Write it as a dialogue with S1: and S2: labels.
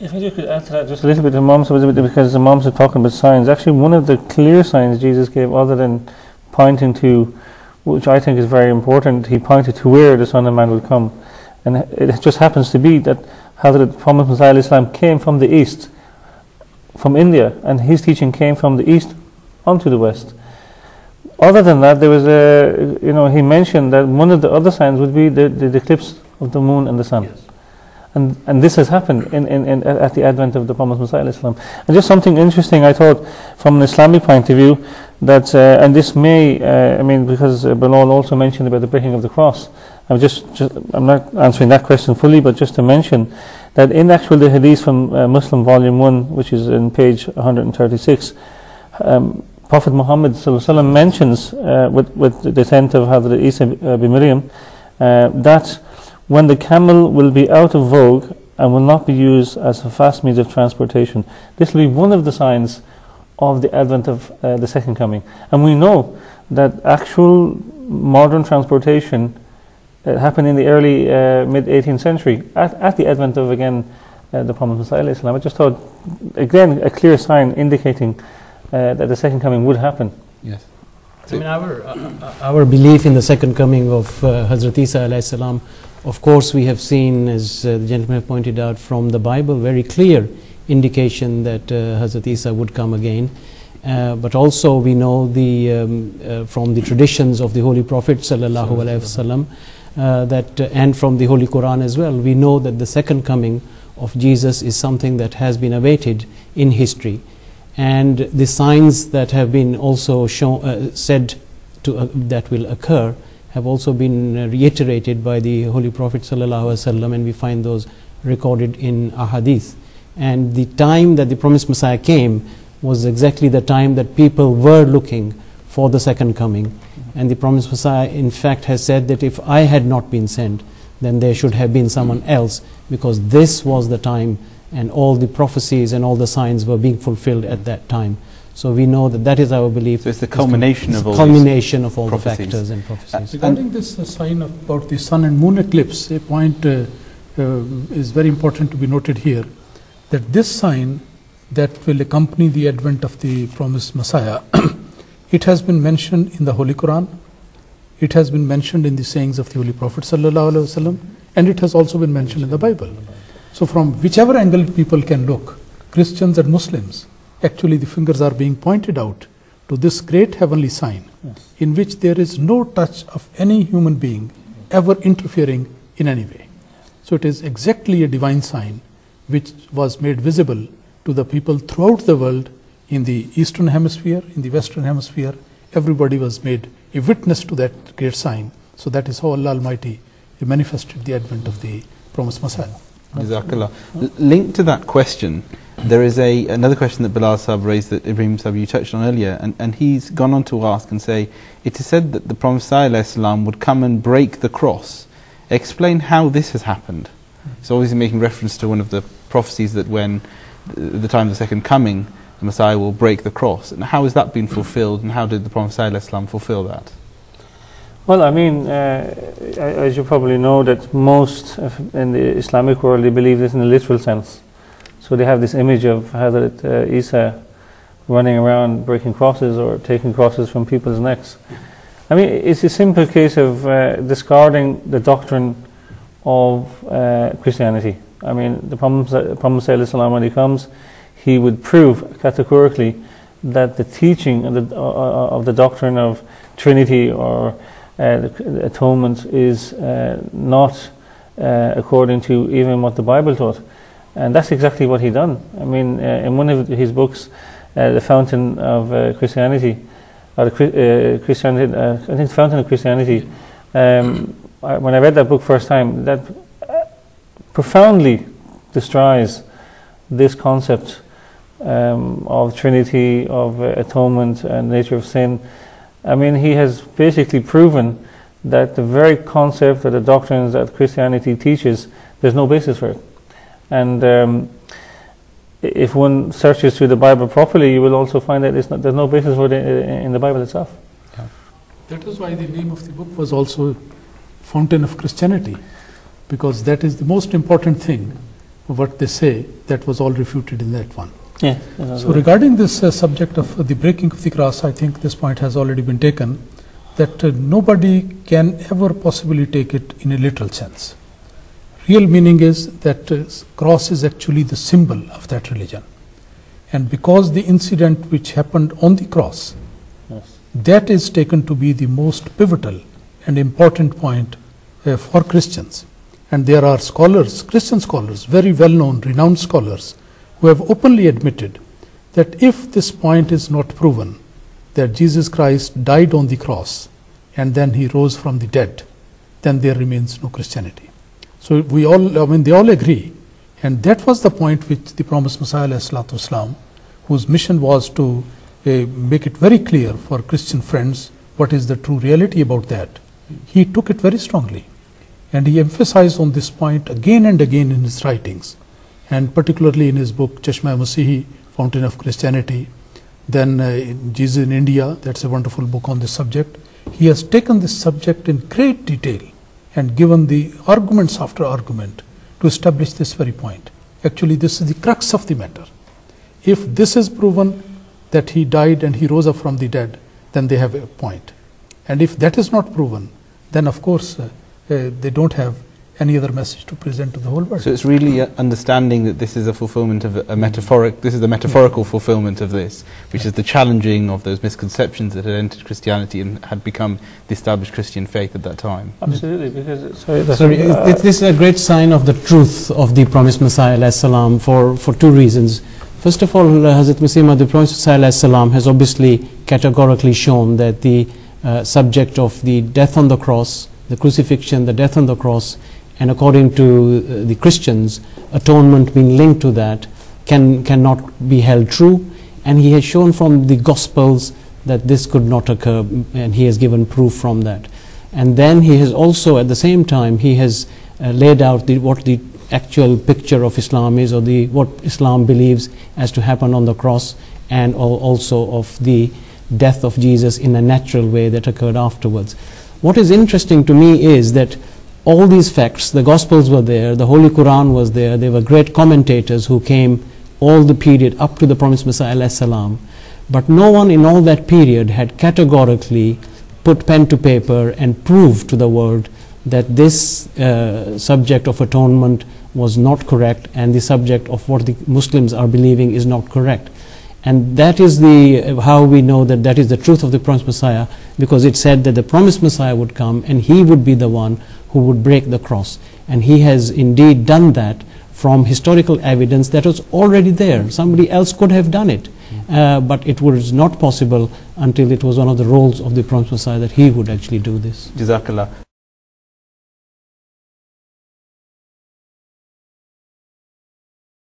S1: If I just could add to that just a little bit, because the moms are talking about signs. Actually, one of the clear signs Jesus gave, other than pointing to, which I think is very important, he pointed to where the Son of Man would come. And it just happens to be that Hazrat Muhammad Messiah Islam came from the east, from India, and his teaching came from the east onto the west. Other than that, there was he mentioned that one of the other signs would be the eclipse of the moon and the sun.
S2: Yes.
S1: And this has happened at the advent of the Prophet Messiah Islam. And just something interesting, I thought, from an Islamic point of view, that and this may, because Bilal also mentioned about the breaking of the cross. I'm not answering that question fully, but just to mention that in actual the hadith from Muslim Volume 1, which is in page 136, Prophet Muhammad ﷺ mentions with the descent of Hazrat Isa bin Maryam that when the camel will be out of vogue and will not be used as a fast means of transportation, this will be one of the signs of the advent of the second coming. And we know that actual modern transportation happened in the early mid-18th century at the advent of, again, the Prophet Messiah Islam. I just thought, again, a clear sign indicating that the second coming would happen.
S2: Yes.
S3: I mean, our belief in the second coming of Hazrat Isa alayhi salam, of course, we have seen, as the gentleman pointed out, from the Bible, very clear indication that Hazrat Isa would come again. But also we know from the traditions of the Holy Prophet sallallahu alaihi wasallam, and from the Holy Quran as well, we know that the second coming of Jesus is something that has been awaited in history. And the signs that have been also said that will occur have also been reiterated by the Holy Prophet ﷺ, and we find those recorded in ahadith. And the time that the promised Messiah came was exactly the time that people were looking for the second coming. And the promised Messiah, in fact, has said that if I had not been sent, then there should have been someone else, because this was the time and all the prophecies and all the signs were being fulfilled at that time. So we know that that is our belief.
S2: So it's the culmination of all
S3: the factors and prophecies.
S4: Regarding this sign about the sun and moon eclipse, a point is very important to be noted here, that this sign that will accompany the advent of the promised Messiah, it has been mentioned in the Holy Quran, it has been mentioned in the sayings of the Holy Prophet ﷺ, and it has also been mentioned in the Bible. So from whichever angle people can look, Christians and Muslims, actually the fingers are being pointed out to this great heavenly sign, in which there is no touch of any human being ever interfering in any way. So it is exactly a divine sign which was made visible to the people throughout the world, in the Eastern Hemisphere, in the Western Hemisphere. Everybody was made a witness to that great sign. So that is how Allah Almighty manifested the advent of the promised Messiah.
S2: Jazakallah. Linked to that question, there is another question that Bilal Sahib raised that Ibrahim Sahib you touched on earlier, and he's gone on to ask and say, it is said that the Prophet ﷺ would come and break the cross. Explain how this has happened. So obviously making reference to one of the prophecies that when the time of the second coming, the Messiah will break the cross. And how has that been fulfilled, and how did the Prophet ﷺ fulfill that?
S1: Well, I mean, as you probably know, that most in the Islamic world, they believe this in a literal sense. So they have this image of Hazrat Isa running around breaking crosses or taking crosses from people's necks. I mean, it's a simple case of discarding the doctrine of Christianity. I mean, the Prophet ﷺ, when he comes, he would prove categorically that the teaching of the doctrine of Trinity or atonement is not according to even what the Bible taught. And that's exactly what he done. I mean, in one of his books, The Fountain of Christianity, or Christianity, I think The Fountain of Christianity, when I read that book first time, that profoundly destroys this concept of Trinity, of atonement and nature of sin. I mean, he has basically proven that the very concept or the doctrines that Christianity teaches, there's no basis for it. And if one searches through the Bible properly, you will also find that there's no basis for it in the Bible itself.
S4: Yeah. That is why the name of the book was also Fountain of Christianity, because that is the most important thing, what they say, that was all refuted in that one.
S1: Yeah.
S4: So regarding this subject of the breaking of the cross, I think this point has already been taken, that nobody can ever possibly take it in a literal sense. Real meaning is that cross is actually the symbol of that religion. And because the incident which happened on the cross,
S1: Yes.
S4: that is taken to be the most pivotal and important point for Christians. And there are scholars, Christian scholars, very well-known, renowned scholars, who have openly admitted that if this point is not proven, that Jesus Christ died on the cross and then he rose from the dead, then there remains no Christianity. So we all, I mean, they all agree. And that was the point which the promised Messiah, ﷺ, whose mission was to make it very clear for Christian friends what is the true reality about that. He took it very strongly. And he emphasized on this point again and again in his writings, and particularly in his book Chashma-e-Masihi, Fountain of Christianity. Then Jesus in India, that's a wonderful book on this subject. He has taken this subject in great detail and given the arguments after argument to establish this very point. Actually, this is the crux of the matter. If this is proven that he died and he rose up from the dead, then they have a point. And if that is not proven, then of course they don't have any other message to present to the whole world.
S2: So it's really understanding that this is a fulfillment of a metaphoric, this is the metaphorical fulfillment of this, which is the challenging of those misconceptions that had entered Christianity and had become the established Christian faith at that time.
S1: Absolutely, because
S3: this is a great sign of the truth of the promised Messiah ﷺ for two reasons. First of all, Hazrat Masih Maud, the promised Messiah ﷺ has obviously categorically shown that the subject of the death on the cross, the crucifixion, the death on the cross, and according to the Christians, atonement being linked to that cannot be held true. And he has shown from the Gospels that this could not occur, and he has given proof from that. And then he has also, at the same time, he has laid out what the actual picture of Islam is, or what Islam believes as to happen on the cross, and also of the death of Jesus in a natural way that occurred afterwards. What is interesting to me is that all these facts, the Gospels were there, the Holy Quran was there, there were great commentators who came all the period up to the promised Messiah ﷺ, but no one in all that period had categorically put pen to paper and proved to the world that this subject of atonement was not correct, and the subject of what the Muslims are believing is not correct. And that is how we know that that is the truth of the promised Messiah, because it said that the promised Messiah would come and he would be the one who would break the cross. And he has indeed done that from historical evidence that was already there. Somebody else could have done it, but it was not possible until it was one of the roles of the promised Messiah that he would actually do this.
S2: Jazakallah.